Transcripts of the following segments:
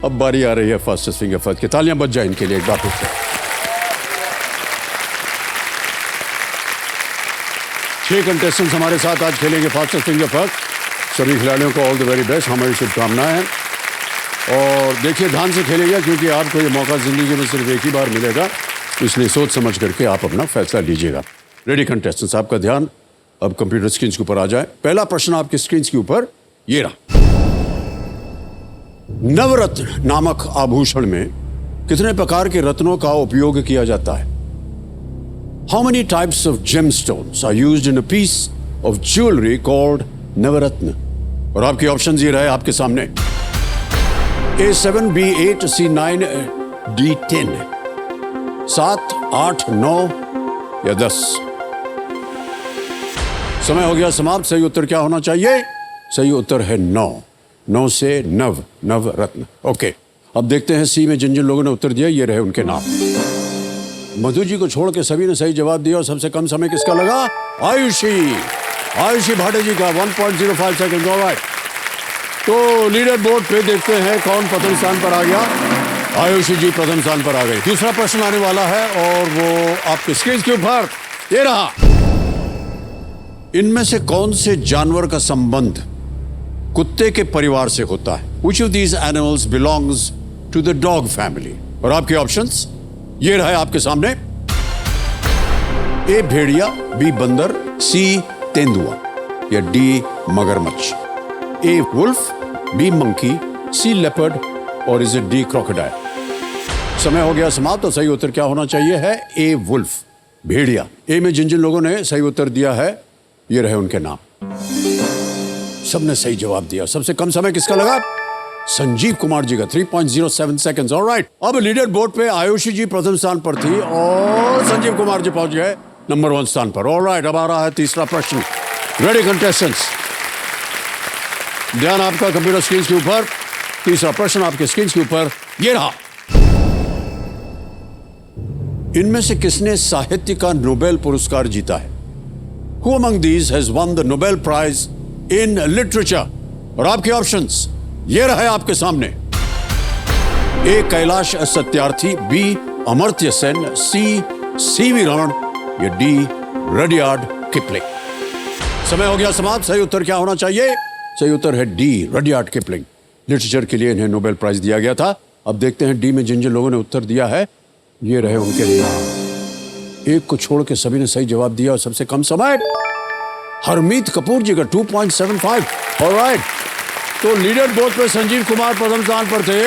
अब बारी आ रही है फास्टेस्ट फिंगर फर्स्ट की। तालियां बज जाए इनके लिए एक बार फिर से। 6 कंटेस्टेंट्स हमारे साथ आज खेलेंगे फास्टेस्ट फिंगर फर्स्ट। सभी खिलाड़ियों को ऑल द वेरी बेस्ट, हमारी शुभकामनाएं हैं। और देखिए ध्यान से खेलेंगे क्योंकि आपको ये मौका जिंदगी में सिर्फ एक ही बार मिलेगा, इसलिए सोच समझ करके आप अपना फैसला लीजिएगा। रेडी कंटेस्टेंट्स, आपका ध्यान अब कंप्यूटर स्क्रीन के ऊपर आ जाए। पहला प्रश्न आपकी स्क्रीन के ऊपर ये रहा। नवरत्न नामक आभूषण में कितने प्रकार के रत्नों का उपयोग किया जाता है? How many types of gemstones are used in a piece of jewelry called नवरत्न? और आपके ऑप्शंस ये रहे आपके सामने। A7, B8, C9, D10। 7, 8, 9 या 10। समय हो गया समाप्त। सही उत्तर क्या होना चाहिए? सही उत्तर है 9। 9 से नवरत्न। ओके, अब देखते हैं सी में जिन जिन लोगों ने उत्तर दिया ये रहे उनके नाम। मधु जी को छोड़ के सभी ने सही जवाब दिया और सबसे कम समय किसका लगा? आयुषी भाटे जी का 1.05 सेकंड। ऑलराइट, तो लीडर बोर्ड पे देखते हैं कौन प्रथम स्थान पर आ गया। आयुषी जी प्रथम स्थान पर आ गई। दूसरा प्रश्न आने वाला है और वो आपके स्क्रीन के ऊपर ये रहा। इनमें से कौन से जानवर का संबंध कुत्ते के परिवार से होता है? Which of these animals belongs to the dog family? और आपके ऑप्शंस ये रहे आपके सामने। ए भेड़िया, बी बंदर, सी तेंदुआ या डी मगरमच्छ। ए वुल्फ, बी मंकी, सी लेपर्ड और इज इट डी क्रोकोडाइल? समय हो गया समाप्त। तो सही उत्तर क्या होना चाहिए है? ए वुल्फ, भेड़िया। ए में जिन जिन लोगों ने सही उत्तर दिया है ये रहे उनके नाम। सबने सही जवाब दिया। सबसे कम समय किसका लगा? संजीव कुमार जी का 3.07 सेकंड्स। ऑलराइट, अब लीडर बोर्ड पे आयुषी जी प्रथम स्थान पर थी और संजीव कुमार जी पहुंच गए नंबर 1 स्थान पर। ऑलराइट, अब आ रहा है तीसरा प्रश्न। रेडी कंटेस्टेंट्स, ध्यान आपका कंप्यूटर स्क्रीन के ऊपर। तीसरा प्रश्न आपके स्क्रीन के ऊपर ये रहा। इनमें से किसने साहित्य का नोबेल पुरस्कार जीता है? Who among these has won the Nobel Prize in Literature? और आपके ऑप्शंस ये रहे आपके सामने। ए कैलाश सत्यार्थी, बी अमर्त्य सेन, सी सीवी रमन या डी रडियार्ड किपलिंग? समय हो गया समाप्त। सही उत्तर क्या होना चाहिए? सही उत्तर है डी रडियार्ड किपलिंग। लिटरेचर के लिए इन्हें नोबेल प्राइज दिया गया था। अब देखते हैं डी में जिन जिन लोगों ने उत्तर दिया है ये रहे उनके नाम। एक को छोड़ के सभी ने सही जवाब दिया और सबसे कम समय हरमीत कपूर जी का 2.75। ऑलराइट, तो लीडर बोर्ड पे संजीव कुमार प्रथम स्थान पर थे।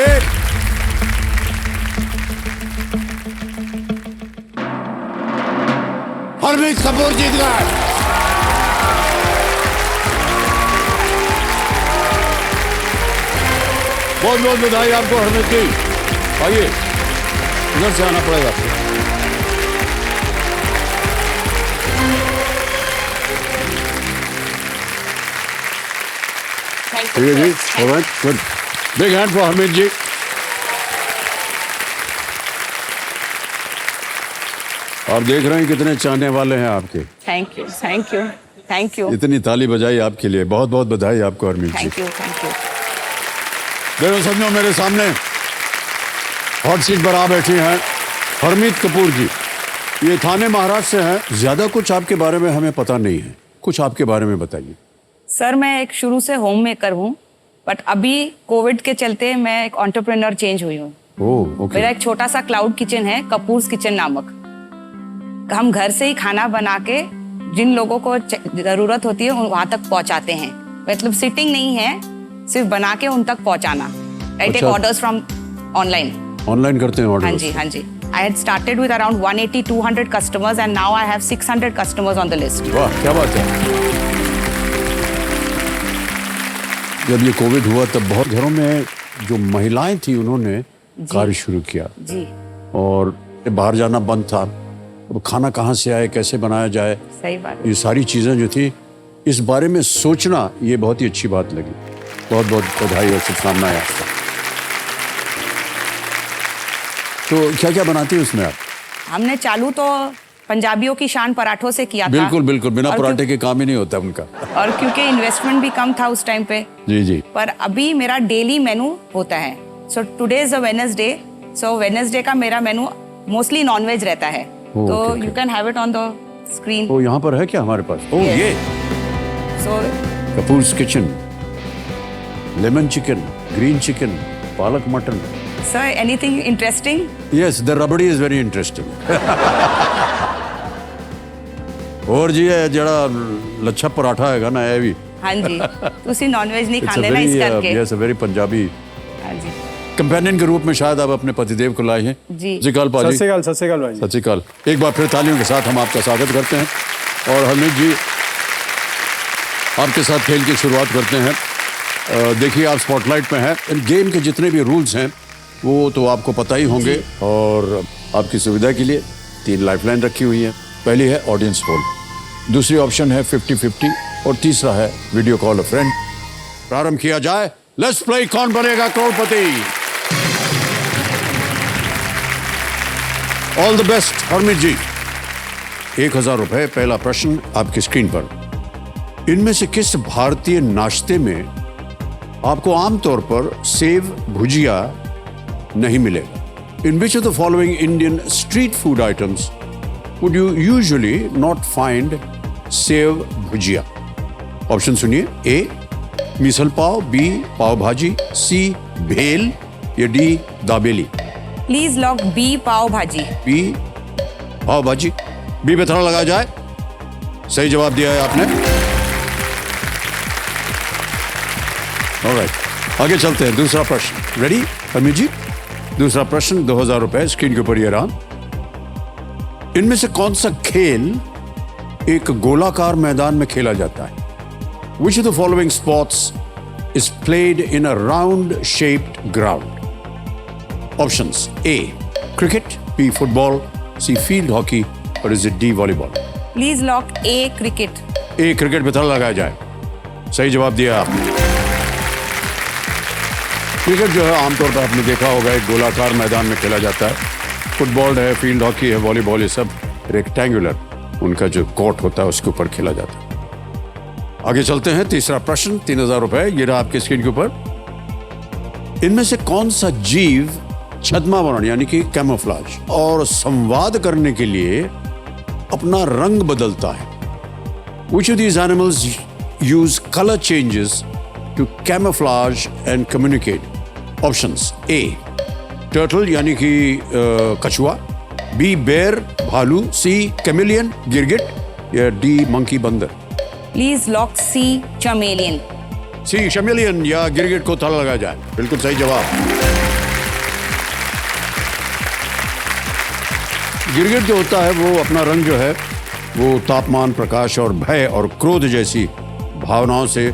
हरमीत कपूर जीत गए। बहुत बहुत बधाई आपको हरमीत की। आइए, इधर से आना पड़ेगा आपको। जी, alright, good. Big hand for Harmeet ji. और देख रहे हैं कितने चाहने वाले हैं आपके। Thank you, thank you, thank you. इतनी ताली बजाई आपके लिए। बहुत बहुत बधाई आपको Harmeet ji. Thank you, thank you. देखो समझो मेरे सामने हॉट सीट पर आ बैठी हैं हरमीत कपूर जी। ये थाने महाराष्ट्र से हैं। ज्यादा कुछ आपके बारे में हमें पता नहीं है, कुछ आपके बारे में बताइए। सर, मैं एक शुरू से होम मेकर हूँ, बट अभी कोविड के चलते मैं एक एंटरप्रेन्योर चेंज हुई हूँ। ओह, ओके। मेरा एक छोटा सा क्लाउड किचन है, कपूर्स किचन नामक। हम घर से ही खाना बना के जिन लोगों को जरूरत होती है वहां तक पहुंचाते हैं। मतलब सिटिंग नहीं है, सिर्फ बना के उन तक पहुंचाना। I take orders from online करते हैं ऑर्डर? हाँ जी, हाँ जी। I had started with around 180-200 customers and now I have 600 customers on the list. वाह, क्या बात है। जब ये कोविड हुआ तब बहुत घरों में जो महिलाएं थी उन्होंने कार्य शुरू किया जी। और बाहर जाना बंद था। अब खाना कहाँ से आए, कैसे बनाया जाए, सही बात। ये सारी चीजें जो थी इस बारे में सोचना ये बहुत ही अच्छी बात लगी। बहुत बहुत बधाई और शुभकामनाएं आपको। तो क्या क्या बनाती है उसमें आप? हमने चालू तो पंजाबियों की शान पराठों से किया था। बिल्कुल बिल्कुल, बिना पराठे के काम ही नहीं होता उनका। और क्योंकि इन्वेस्टमेंट भी कम था उस टाइम पे। जी जी। पर अभी मेरा डेली मेनू होता है। So today is a Wednesday, so Wednesday का मेरा मेनू मोस्टली नॉनवेज रहता है, तो okay. You can have it on the screen. वो यहाँ पर है क्या हमारे पास? Oh Yes. ये so Kapoor's kitchen, lemon chicken, green chicken, palak mutton. Sir anything interesting? Yes, the rabri is very interesting. और जी ये जड़ा लच्छा पराठा हैगा ना, ये भी हाँ जी. ਤੁਸੀਂ नॉनवेज नहीं खाते ना, इस करके. Yes, very Punjabi. हाँ जी. कंपेनियन के रूप में शायद आप अपने पतिदेव को लाए हैं. जी. जिकाल सत पाजी. श्री अकाल, सत श्री अकाल भाई. सत श्री अकाल. एक बार फिर तालियों के साथ हम आपका स्वागत करते हैं और हरमीत जी आपके साथ खेल की शुरुआत करते हैं. देखिए आप स्पॉटलाइट में हैं. गेम के जितने भी रूल्स हैं वो तो आपको पता ही होंगे और आपकी सुविधा के लिए 3 लाइफलाइन रखी हुई है. पहली है ऑडियंस पोल, दूसरी ऑप्शन है 50-50 और तीसरा है वीडियो कॉल अ फ्रेंड. प्रारंभ किया जाए. लेट्स प्ले कौन बनेगा करोड़पति. ऑल द बेस्ट हरमीत जी. 1000 रुपए. पहला प्रश्न आपकी स्क्रीन पर. इनमें से किस भारतीय नाश्ते में आपको आमतौर पर सेव भुजिया नहीं मिलेगा? In which of the following Indian street food items would you usually not find sev bhujia? Option सुनिए. ए मिसल पाव, बी पाव भाजी, सी भेल या D dabeli. Please lock B pav bhaji. B pav bhaji. B पे थोड़ा लगाया जाए. सही जवाब दिया है आपने. ऑलराइट, आगे चलते हैं. दूसरा प्रश्न रेडी हरमीत जी? दूसरा प्रश्न 2000 रुपए. स्क्रीन के ऊपर ये रहा. इनमें से कौन सा खेल एक गोलाकार मैदान में खेला जाता है? Which of the following sports is played in a round shaped ground? Options: A cricket, B football, C field hockey, or is it D volleyball? Please lock A cricket. A cricket पे थोड़ा लगाया जाए. सही जवाब दिया आपने. Cricket जो है आमतौर पर आपने देखा होगा एक गोलाकार मैदान में खेला जाता है. फुटबॉल है, फील्ड हॉकी है, वॉलीबॉल, ये सब रेक्टेंगुलर उनका जो कोर्ट होता है उसके ऊपर खेला जाता है. आगे चलते हैं. तीसरा प्रश्न 3000 रुपए. ये रहा आपके स्क्रीन के ऊपर. इनमें से कौन सा जीव छद्मावरण यानी कि कैमोफ्लेज और संवाद करने के लिए अपना रंग बदलता है? Which of these animals use color changes to camouflage and communicate? Options: A turtle यानी कि कछुआ, B bear भालू, C chameleon गिरगिट या D monkey बंदर. Please lock C chameleon. C chameleon या गिरगिट को ताला लगाया जाए. बिल्कुल सही जवाब. गिरगिट जो होता है वो अपना रंग जो है वो तापमान, प्रकाश और भय और क्रोध जैसी भावनाओं से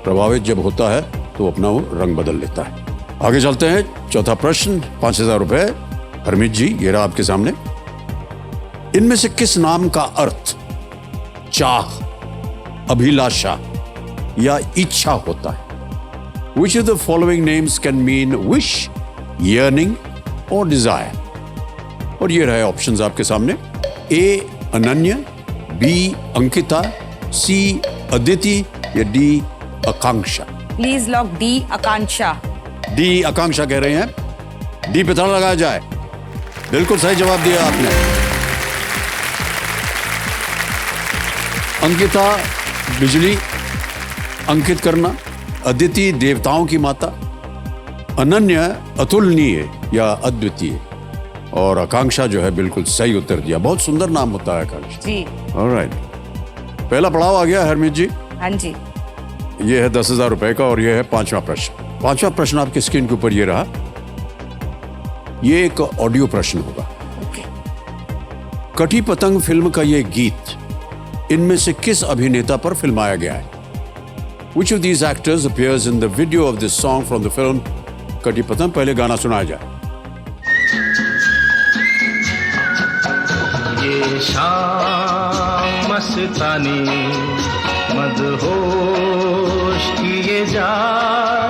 प्रभावित जब होता है तो अपना वो रंग बदल लेता है. आगे चलते हैं. चौथा प्रश्न 5000 रुपए. हरमीत जी ये रहा आपके सामने. इनमें से किस नाम का अर्थ चाह, अभिलाषा या इच्छा होता है? Which of the following names can mean wish, yearning or desire? और ये रहे ऑप्शंस आपके सामने. A Ananya, B Ankita, C Aditi या D Akanksha. Please lock D Akanksha. D Akanksha कह रहे हैं. डी पे ताला लगाया जाए. बिल्कुल सही जवाब दिया आपने. अंकिता बिजली, अंकित करना. अदिति देवताओं की माता. अनन्या अतुलनीय या अद्वितीय. और आकांक्षा जो है बिल्कुल सही उत्तर दिया. बहुत सुंदर नाम होता है आकांक्षा. जी. ऑलराइट, पहला पड़ाव आ गया हरमीत जी. हाँ जी. ये है 10,000 रुपए का और ये है पांचवा प्रश्न. पांचवा प्रश्न आपके स्क्रीन के ऊपर ये रहा. ये एक ऑडियो प्रश्न होगा. कटी पतंग फिल्म का ये गीत इनमें से किस अभिनेता पर फिल्माया गया है? Which of these actors appears in the video of this song from the film कटी पतंग? पहले गाना सुनाया जाए. ये शाम मस्तानी मदहोश किए जाए,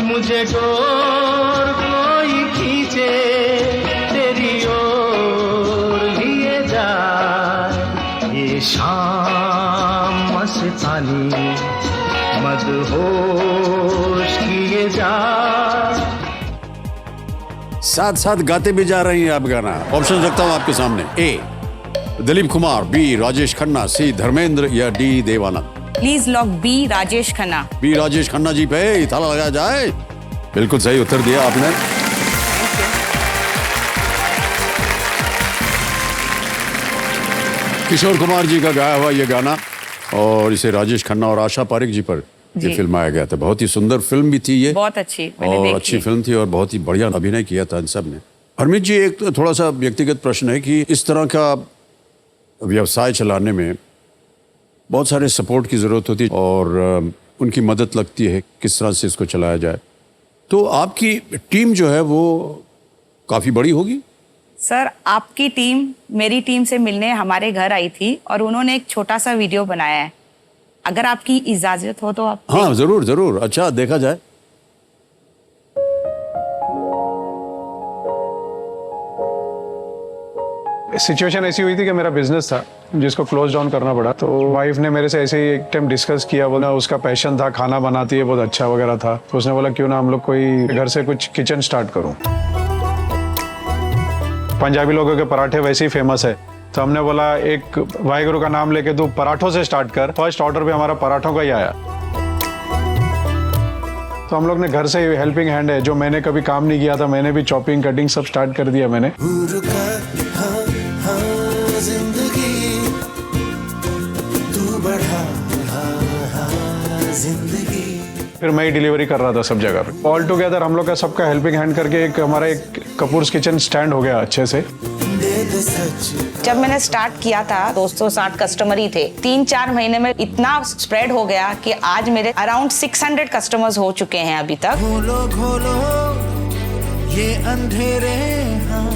मुझे डोर कोई खींचे तेरी ओर लिए जाए. ये शाम मस्तानी मदहोश किए जाए. साथ साथ गाते भी जा रही हैं आप गाना। ऑप्शन रखता हूं आपके सामने। A Dilip Kumar, B Rajesh Khanna, C Dharmendra या D Dev Anand. Please lock B Rajesh Khanna. B Rajesh Khanna ji पे ताला लगाया जाए। बिल्कुल सही उत्तर दिया आपने। किशोर कुमार जी का गाया हुआ ये गाना, और इसे राजेश खन्ना और आशा पारिक जी पर ये फिल्माया गया था। बहुत ही सुंदर फिल्म भी थी ये, बहुत अच्छी, मैंने और देखी। अच्छी फिल्म थी और बहुत ही बढ़िया अभिनय किया था इन सब ने। हरमीत जी, एक थोड़ा सा व्यक्तिगत प्रश्न है कि इस तरह का व्यवसाय चलाने में बहुत सारे सपोर्ट की ज़रूरत होती है और उनकी मदद लगती है किस तरह से इसको चलाया जाए। तो आपकी टीम जो है वो काफ़ी बड़ी होगी। सर, आपकी टीम मेरी टीम से मिलने हमारे घर आई थी और उन्होंने एक छोटा सा वीडियो बनाया है। अगर आपकी इजाजत हो तो आप। हाँ, जरूर जरूर। अच्छा, देखा जाए। सिचुएशन ऐसी हुई थी कि मेरा बिजनेस था जिसको क्लोज डाउन करना पड़ा, तो वाइफ ने मेरे से ऐसे ही एक टाइम डिस्कस किया। बोला उसका पैशन था, खाना बनाती है, बहुत अच्छा वगैरह था। तो उसने बोला क्यों ना हम लोग कोई घर से कुछ किचन स्टार्ट करूं। पंजाबी लोगों के पराठे वैसे ही फेमस है, तो हमने बोला एक वाहिगुरु का नाम लेके तू पराठों से स्टार्ट कर। फर्स्ट ऑर्डर भी हमारा पराठों का ही आया। तो हम लोग ने घर से हेल्पिंग हैंड है, जो मैंने कभी काम नहीं किया था, मैंने भी चॉपिंग कटिंग सब स्टार्ट कर दिया मैंने। जिंदगी तू बढ़ा जिंदगी। फिर मैं ही डिलीवरी कर रहा था सब जगह पे। ऑल टुगेदर हम लोग का सबका हेल्पिंग हैंड करके एक हमारा एक कपूर्स किचन स्टैंड हो गया अच्छे से। जब मैंने स्टार्ट किया था 260 कस्टमर ही थे। 3-4 महीने में इतना स्प्रेड हो गया कि आज मेरे अराउंड 600 कस्टमर्स हो चुके हैं अभी तक। घोलो घोलो ये अंधेरे, हाँ,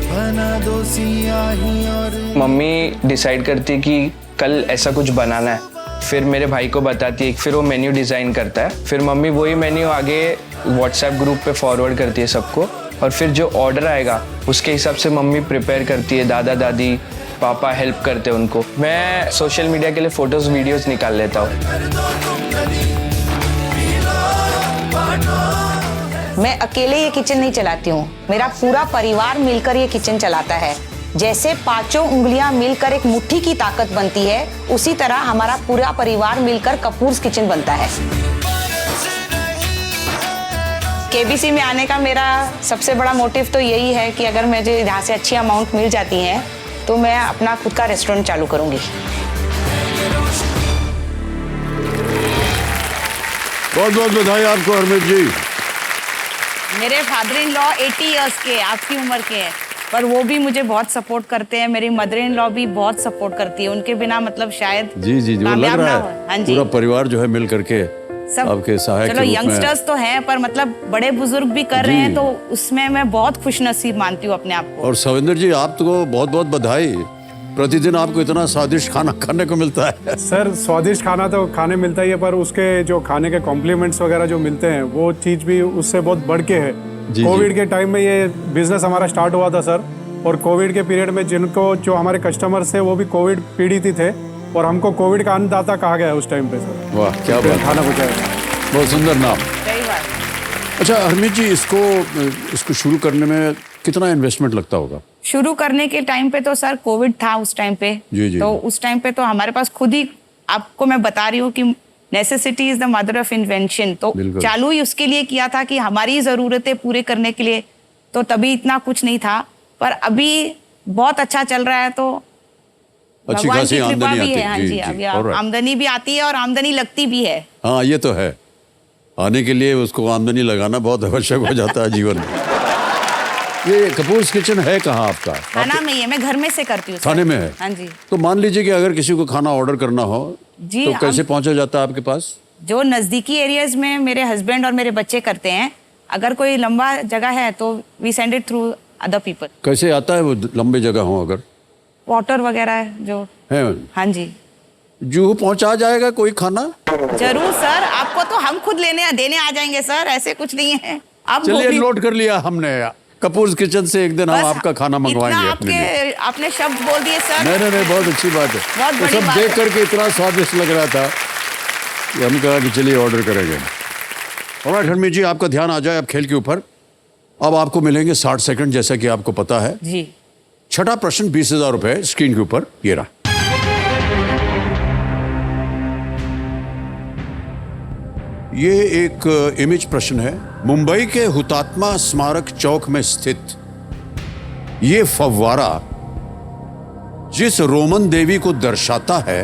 बना दो सियाही। और मम्मी डिसाइड करती है कि कल ऐसा कुछ बनाना है, फिर मेरे भाई को बताती है, फिर वो मेन्यू डिज़ाइन करता है, फिर मम्मी वही मेन्यू आगे व्हाट्सएप ग्रुप पे फॉरवर्ड करती है सबको, और फिर जो ऑर्डर आएगा उसके हिसाब से मम्मी प्रिपेयर करती है। दादा दादी पापा हेल्प करते हैं उनको। मैं सोशल मीडिया के लिए फ़ोटोज़ वीडियोज़ निकाल लेता हूँ। मैं अकेले ये किचन नहीं चलाती हूँ, मेरा पूरा परिवार मिलकर ये किचन चलाता है। जैसे 5 उंगलियां मिलकर एक मुट्ठी की ताकत बनती है, उसी तरह हमारा पूरा परिवार मिलकर कपूर्स किचन बनता है। केबीसी में आने का मेरा सबसे बड़ा मोटिव तो यही है कि अगर मुझे यहाँ से अच्छी अमाउंट मिल जाती है तो मैं अपना खुद का रेस्टोरेंट चालू करूंगी। बहुत बहुत बधाई आपको हरमीत जी। मेरे फादर इन लॉ 80 इयर्स के, आपकी उम्र के हैं, पर वो भी मुझे बहुत सपोर्ट करते हैं। मेरी मदर इन लॉ भी बहुत सपोर्ट करती है। उनके बिना मतलब शायद जी जी, वो लग कामयाब रहा ना है हो। हाँ जी, पूरा परिवार जो है मिल करके सब आपके सहायक चलो के रूप में। यंगस्टर्स तो हैं, पर मतलब बड़े बुजुर्ग भी कर रहे हैं, तो उसमें मैं बहुत खुश नसीब मानती हूँ अपने आप को। और सविंदर जी, आपको बहुत बहुत बधाई। प्रतिदिन आपको इतना स्वादिष्ट खाना खाने को मिलता है। सर, स्वादिष्ट खाना तो खाने मिलता ही है, पर उसके जो खाने के कॉम्प्लीमेंट्स वगैरह जो मिलते हैं वो चीज़ भी उससे बहुत बढ़ के है। जी, कोविड के टाइम में ये बिजनेस हमारा स्टार्ट हुआ था सर, और कोविड के पीरियड में जिनको जो हमारे कस्टमर्स थे वो भी कोविड पीड़ित ही थे, और हमको कोविड का अन्नदाता कहा गया उस टाइम पे सर। वाह, क्या बात, खाना पहुँचाया। बहुत सुंदर नाम। सही बात। अच्छा हरमीत जी, इसको शुरू करने में कितना इन्वेस्टमेंट लगता होगा? शुरू करने के टाइम पे तो सर कोविड था उस टाइम पे। जी, जी। तो उस टाइम पे तो हमारे पास खुद ही, आपको मैं बता रही हूँ कि necessity is the mother of invention. तो बिल्कुल। चालू ही उसके लिए किया था कि हमारी ज़रूरतें पूरे करने के लिए, तो तभी इतना कुछ नहीं था, पर अभी बहुत अच्छा चल रहा है। तो अच्छी भगवान खासी की कृपा आमदनी भी आती है। हाँ है। जी, अभी alright। आमदनी भी आती है और आमदनी लगती भी है। हाँ, ये तो है। आने के लिए उसको आमदनी लगाना बहुत आवश्यक हो जाता है जीवन में। ये कपूर्स किचन है कहाँ आपका? खाना में ही है, मैं घर में से करती हूँ। थाने में है? हाँ जी। तो मान लीजिए कि अगर किसी को खाना ऑर्डर करना हो जी, तो कैसे पहुंचा जाता है आपके पास? जो नज़दीकी एरियाज में मेरे हस्बैंड और मेरे बच्चे करते हैं, अगर कोई लंबा जगह है तो we send it through other people. कैसे आता है वो लंबे जगह हो अगर? वाटर वगैरह है जो। है? हाँ जी, जूहू पहुंचा जाएगा कोई खाना? जरूर सर, आपको तो हम खुद देने आ जाएंगे सर, ऐसे कुछ नहीं है। आप चलिए, गोभी- नोट कर लिया हमने। कपूर्स किचन से एक दिन हम बस आपका खाना मंगवाएंगे इतना अपने लिए। आपने शब्द बोल दिए सर। नहीं, बहुत अच्छी बात है। बहुत तो बड़ी सब बात देख है। करके इतना स्वादिष्ट लग रहा था कि हम कहा कि चलिए ऑर्डर करेंगे। ऑलराइट हरमीत जी, आपका ध्यान आ जाए अब खेल के ऊपर। अब आपको मिलेंगे 60 सेकंड, जैसा कि आपको पता है। जी। छठा प्रश्न 20,000 रुपए स्क्रीन के ऊपर ये रहा। ये एक इमेज प्रश्न है। मुंबई के हुतात्मा स्मारक चौक में स्थित ये फव्वारा जिस रोमन देवी को दर्शाता है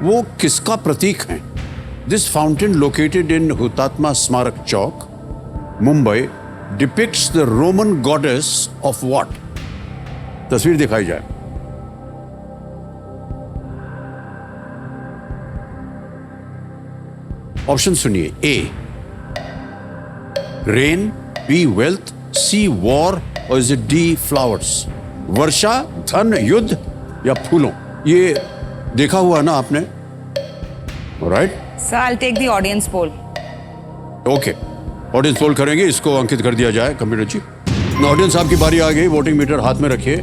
वो किसका प्रतीक है? This fountain located in Hutatma Smarak Chowk, Mumbai, depicts the Roman goddess of what? तस्वीर दिखाई जाए। ऑप्शन सुनिए। A rain, B wealth, C war और इज इट डी फ्लावर्स? वर्षा, धन, युद्ध या फूलों? ये देखा हुआ ना आपने, right? Sir I take the audience poll. Okay, audience poll करेंगे, इसको अंकित कर दिया जाए कंप्यूटर जी। ऑडियंस आपकी बारी आ गई, वोटिंग मीटर हाथ में रखिए।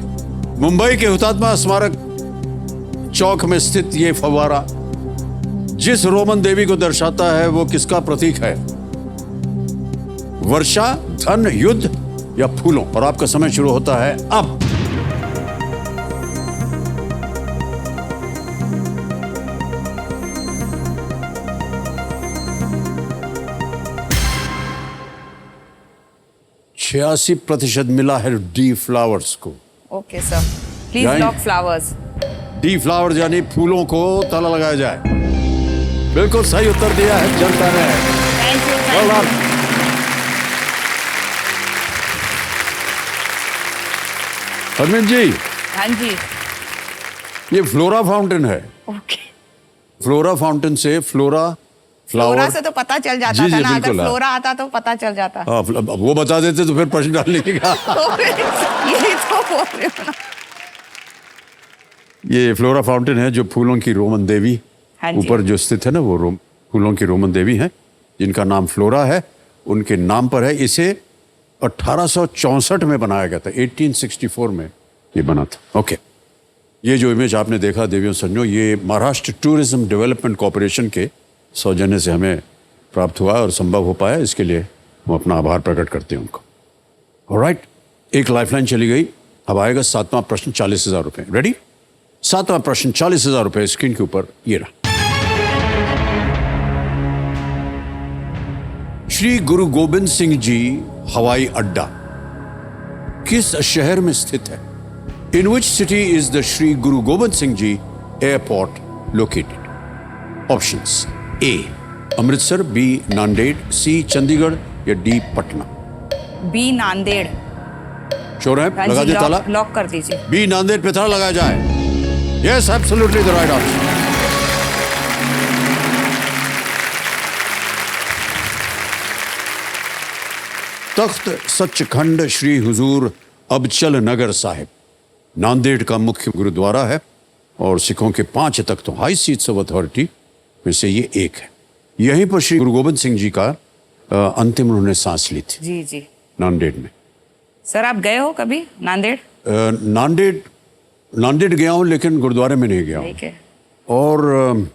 मुंबई के हुतात्मा स्मारक चौक में स्थित ये फव्वारा जिस रोमन देवी को दर्शाता है वो किसका प्रतीक है? वर्षा, धन, युद्ध या फूलों? और आपका समय शुरू होता है अब। %86 मिला है डी फ्लावर्स को। ओके सर, प्लीज जाएंगे? Lock flowers. डी फ्लावर्स यानी फूलों को ताला लगाया जाए। बिल्कुल सही उत्तर दिया है जनता ने। Thank you. Well done. Harmeet ji, हाँ जी। ये फ्लोरा फाउंटेन है। ओके। फ्लोरा फाउंटेन से फ्लोरा फ्लोरा फ्लावर। से तो पता चल जाता जी, था जी, ना, अगर बिल्कुल, हाँ। फ्लोरा आता तो पता चल जाता। हाँ, वो बता देते तो फिर प्रश्न डाल लीजिएगा। यही तो बोल रही हूँ ना। ये फ्लोरा फाउंटेन है जो फूलों की रोमन देवी हाँ जी। ऊपर जो स्थित है ना, वो फूलों की रोमन देवी है जिनका नाम फ्लोरा है, उनके नाम पर है। इसे 1864 में बनाया गया था, 1864 में ये बना था। ओके, ये जो इमेज आपने देखा देवियों संजो, ये महाराष्ट्र टूरिज्म डेवलपमेंट कॉरपोरेशन के सौजन्य से हमें प्राप्त हुआ और संभव हो पाया। इसके लिए हम अपना आभार प्रकट करते हैं उनको। ऑलराइट, एक लाइफलाइन चली गई। अब आएगा 7वां प्रश्न, 40,000 रुपए। रेडी? 7वां प्रश्न 40,000 रुपए स्क्रीन के ऊपर ये रहा। श्री गुरु गोबिंद सिंह जी हवाई अड्डा किस शहर में स्थित है? In which city is the Shri Guru Gobind Singh ji airport located? Options: A Amritsar, B Nanded, C Chandigarh या D Patna? B Nanded. Sure है? हाँ लगा जी, दे ताला। लॉक कर दीजिए। बी नांदेड़ पे ताला लगाया जाए। Yes, absolutely the right answer. Takht Sachkhand Shri Hazur Abchal नगर साहिब नांदेड़ का मुख्य गुरुद्वारा है और सिखों के 5 तख्तों, हाई सीट्स ऑफ अथॉरिटी में से ये एक है। यहीं पर श्री गुरु गोबिंद सिंह जी का अंतिम उन्होंने सांस ली थी, जी जी। नांदेड़ में। सर आप गए हो कभी नांदेड़? नांदेड़ गया हूँ लेकिन गुरुद्वारे में नहीं गया हूँ। ठीक है। और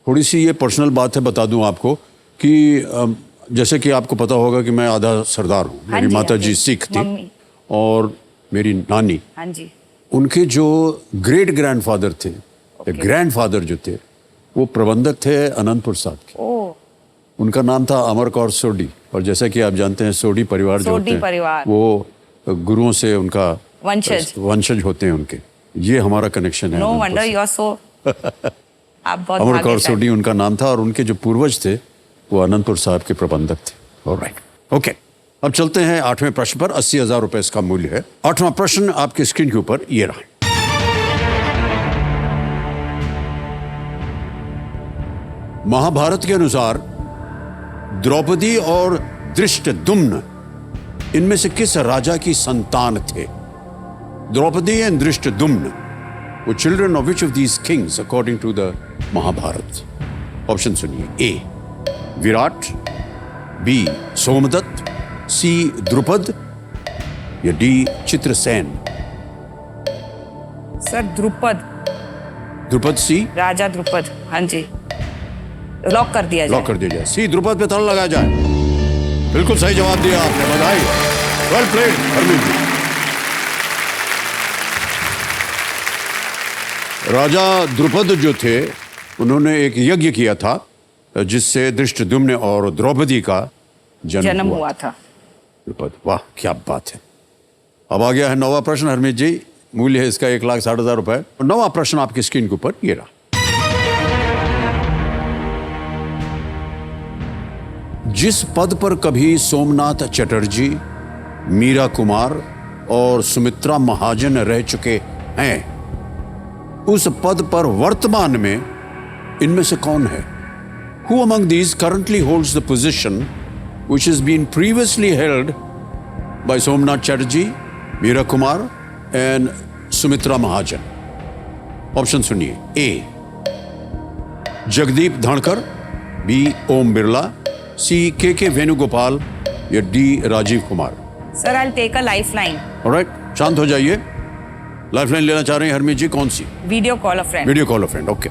थोड़ी सी ये पर्सनल बात है, बता दूं आपको कि जैसे कि आपको पता होगा कि मैं आधा सरदार हूँ। हाँ मेरी जी, माता हाँ जी जी। सिख थी मम्मी। और मेरी नानी, हाँ जी। उनके जो ग्रेट ग्रैंडफादर थे, ग्रैंडफादर जो थे, वो प्रबंधक थे अनंतपुर साहब के। ओ, उनका नाम था अमर कौर सोडी। और जैसा कि आप जानते हैं सोडी परिवार जो सोडी होते हैं परिवार। वो गुरुओं से उनका वंशज होते हैं उनके। ये हमारा कनेक्शन है। नो अनंतपुर वंडर से। यू आर सो आप बहुत अमर कौर भाग्यशाली। सोडी उनका नाम था और उनके जो पूर्वज थे वो अनंतपुर साहब के प्रबंधक थे। ऑलराइट, ओके, अब चलते हैं 8वें प्रश्न पर। 80,000 रुपए इसका मूल्य है। 8वां प्रश्न आपके स्क्रीन के ऊपर ये रहा। महाभारत के अनुसार द्रौपदी और धृष्टद्युम्न इनमें से किस राजा की संतान थे? द्रौपदी एंड धृष्टद्युम्न वो children of which of these kings according to the Mahabharata? Option सुनिए। A Virat, B Somdatt, C Drupad या D Chitrasen? Sir Drupad, Drupad C? राजा द्रुपद। हाँ जी, लॉक कर दिया जाए। लॉक कर दिया जाए। सी द्रुपद पे ताला लगाया जाए। बिल्कुल सही जवाब दिया आपने, बधाई। वेल प्लेड हरमीत जी। राजा द्रुपद जो थे उन्होंने एक यज्ञ किया था जिससे धृष्टद्युम्न और द्रौपदी का जन्म हुआ था। द्रुपद, वाह क्या बात है। अब आ गया है नौवां प्रश्न हरमीत जी, मूल्य है इसका 1,60,000 रुपए। नौवां प्रश्न आपकी स्क्रीन के ऊपर ये रहा। जिस पद पर कभी सोमनाथ चटर्जी, मीरा कुमार और सुमित्रा महाजन रह चुके हैं, उस पद पर वर्तमान में इनमें से कौन है? Who among these currently holds the position which has been previously held by Somnath Chatterjee, Meera Kumar and Sumitra Mahajan? Option सुनिए। ए जगदीप धनकर, बी ओम बिरला, सी के वेणुगोपाल या D Rajeev Kumar. Sir I will take a lifeline. Alright, शांत हो जाइए। लाइफलाइन लेना चाह रहे हैं हरमीत जी, कौन सी? Video call a friend. Video call a friend, okay.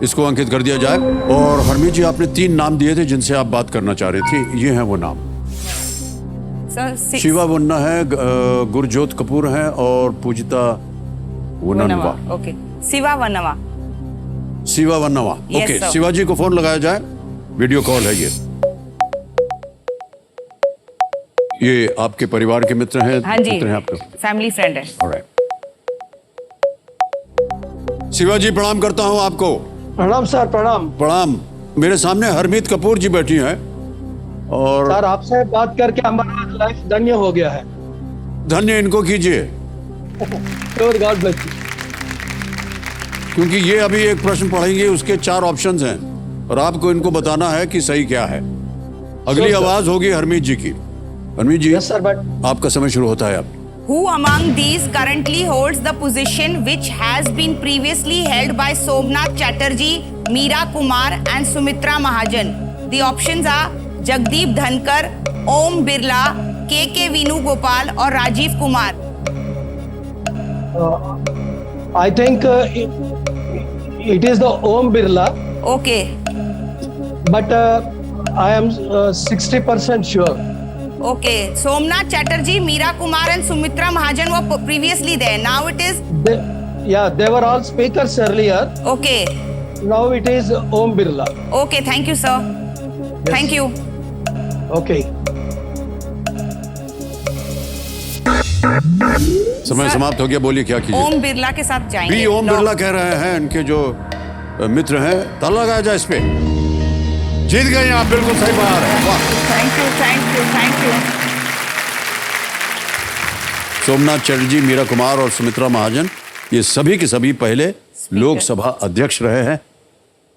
इसको अंकित कर दिया जाए। और हरमीत जी आपने 3 नाम दिए थे जिनसे आप बात करना चाह रहे थे, ये हैं वो नाम। सर शिवा वन्ना है, गुरजोत कपूर है और Poojitha Vannava. Okay, Shiva Vannava. Shiva Vannava, Yes, okay. sir. Shivaji को फोन लगाया जाए, वीडियो कॉल है ये। ये आपके परिवार के मित्र हैं? हाँ जी, मित्र हैं आपके? फैमिली फ्रेंड है। Alright. शिवाजी प्रणाम करता हूं आपको। प्रणाम सर, प्रणाम। प्रणाम। मेरे सामने हरमीत कपूर जी बैठी हैं और सर आपसे बात करके हमारा लाइफ धन्य हो गया है। धन्य इनको कीजिए, गॉड ब्लेस यू। क्योंकि ये अभी एक प्रश्न पढ़ेंगे, उसके 4 ऑप्शंस हैं और आपको इनको बताना है कि सही क्या है। अगली Sure, sir. आवाज होगी हरमीत जी की। हरमीत जी, यस सर, बट आपका समय शुरू होता है अब। Who among these currently holds the position which has been previously held by Somnath Chatterjee, Meera Kumar and Sumitra Mahajan? The options are Jagdeep Dhankar, Om Birla, K. Venugopal और Rajeev Kumar. I think it is the Om Birla, Okay, but I am 60% sure. okay. Somnath Chatterjee, Meera Kumar and Sumitra Mahajan were previously there. Now it is They were all speakers earlier. okay. Now it is Om Birla. Okay, thank you, sir. Thank you. Okay. समय sir, समाप्त हो गया, बोलिए क्या कीजिए। ओम बिरला के साथ जाएंगे। बी ओम बिरला कह रहे हैं इनके जो मित्र हैं। ताला लगाया जाए इस पे। जीत गए आप, बिल्कुल सही बात है। वाह। Thank you, thank you, thank you. Somnath Chatterjee, Meera Kumar और सुमित्रा महाजन, ये सभी के सभी पहले लोकसभा अध्यक्ष रहे हैं।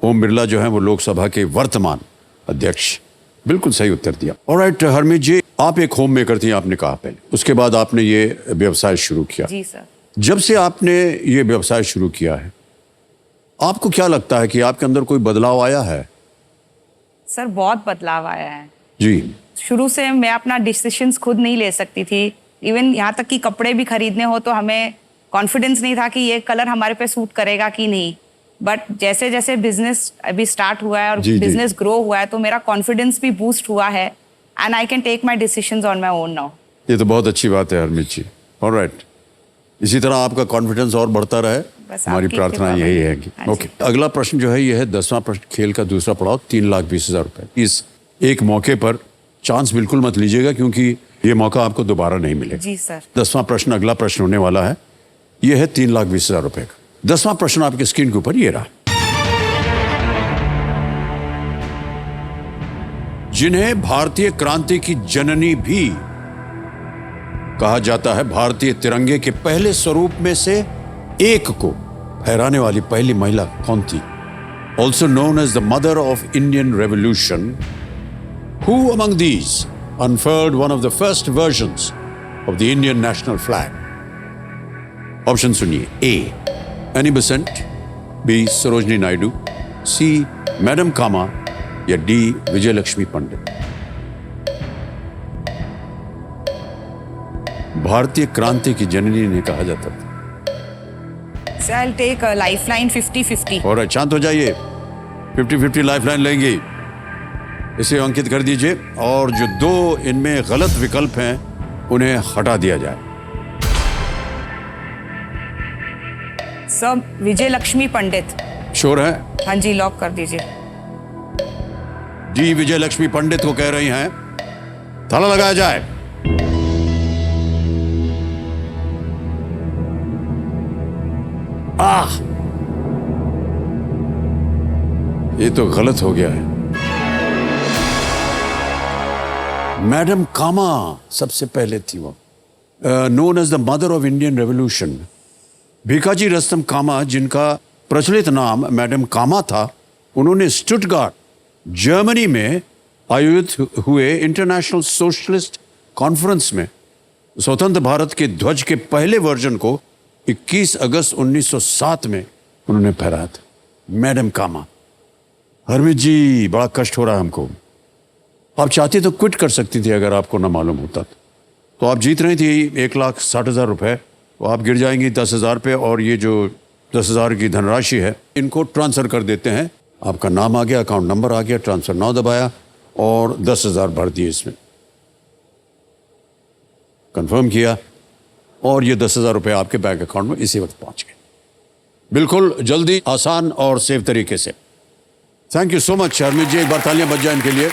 ओम बिरला जो है वो लोकसभा के वर्तमान अध्यक्ष। बिल्कुल सही उत्तर दिया। ऑलराइट हरमीत जी, आप एक होम मेकर थी, आपने कहा पहले, उसके बाद आपने ये व्यवसाय शुरू किया। जी सर। जब से आपने ये व्यवसाय शुरू किया है, आपको क्या लगता है कि आपके अंदर कोई बदलाव आया है? सर बहुत बदलाव आया है। जी। शुरू से मैं अपना डिसीजंस खुद नहीं ले सकती थी। इवन यहाँ तक कि कपड़े भी खरीदने हो तो हमें कॉन्फिडेंस नहीं था कि ये कलर हमारे पे सूट करेगा कि नहीं। बट जैसे जैसे बिजनेस अभी स्टार्ट हुआ है और जी, जी। बिजनेस ग्रो हुआ है तो मेरा कॉन्फिडेंस भी बूस्ट हुआ है and I can take my decisions on my own now. ये तो बहुत अच्छी बात है हरमीत जी। ऑलराइट, इसी तरह आपका कॉन्फिडेंस और बढ़ता रहे, बस हमारी आपकी प्रार्थना कृपा यही बनी। है कि हाँ जी। ओके। अगला प्रश्न जो है ये है 10वां प्रश्न, खेल का दूसरा पड़ाव, 3,20,000 रुपए। इस एक मौके पर चांस बिल्कुल मत लीजिएगा क्योंकि ये मौका आपको दोबारा नहीं मिलेगा। जी सर। 10वां प्रश्न अगला प्रश्न होने वाला है, ये है 3,20,000 रुपए का। 10वां प्रश्न आपके स्क्रीन के ऊपर ये रहा। जिन्हें भारतीय क्रांति की जननी भी कहा जाता है, भारतीय तिरंगे के पहले स्वरूप में से एक को फहराने वाली पहली महिला कौन थी? Also known as the mother of Indian revolution, who among these unfurled one of the first versions of the Indian national flag? Option सुनिए। A Annie Besant, B Sarojini Naidu, C madam Cama या डी विजयलक्ष्मी पंडित। भारतीय क्रांति की जननी ने कहा जाता था। Sir I will take lifeline 50-50। और शांत हो जाइए, 50-50 लाइफलाइन लेंगी, इसे अंकित कर दीजिए। और जो 2 इनमें गलत विकल्प हैं उन्हें हटा दिया जाए। सब विजय लक्ष्मी पंडित। श्योर है? हाँ जी, लॉक कर दीजिए। जी विजय लक्ष्मी पंडित को कह रही हैं, ताला लगाया जाए। आह, ये तो गलत हो गया है। मैडम कामा सबसे पहले थी, वो known as the mother of Indian revolution. Bhikaji Rustom Cama, जिनका प्रचलित नाम मैडम कामा था, उन्होंने स्टुटगार्ट जर्मनी में आयोजित हुए इंटरनेशनल सोशलिस्ट कॉन्फ्रेंस में स्वतंत्र भारत के ध्वज के पहले वर्जन को 21 अगस्त 1907 में उन्होंने फहराया था। मैडम कामा। हरमित जी, बड़ा कष्ट हो रहा है हमको। आप चाहती तो क्विट कर सकती थी अगर आपको ना मालूम होता तो। आप जीत रही थी 1,60,000 रुपए, तो आप गिर जाएंगी 10,000 पे, और ये जो 10,000 की धनराशि है इनको ट्रांसफर कर देते हैं। आपका नाम आ गया, अकाउंट नंबर आ गया, ट्रांसफर नाउ दबाया और 10,000 भर दिए इसमें, कंफर्म किया, और ये 10,000 रुपए आपके बैंक अकाउंट में इसी वक्त पहुंच गए। बिल्कुल जल्दी, आसान और सेफ तरीके से। Thank you so much Harmeet ji, एक बार तालियां बज जाए इनके लिए।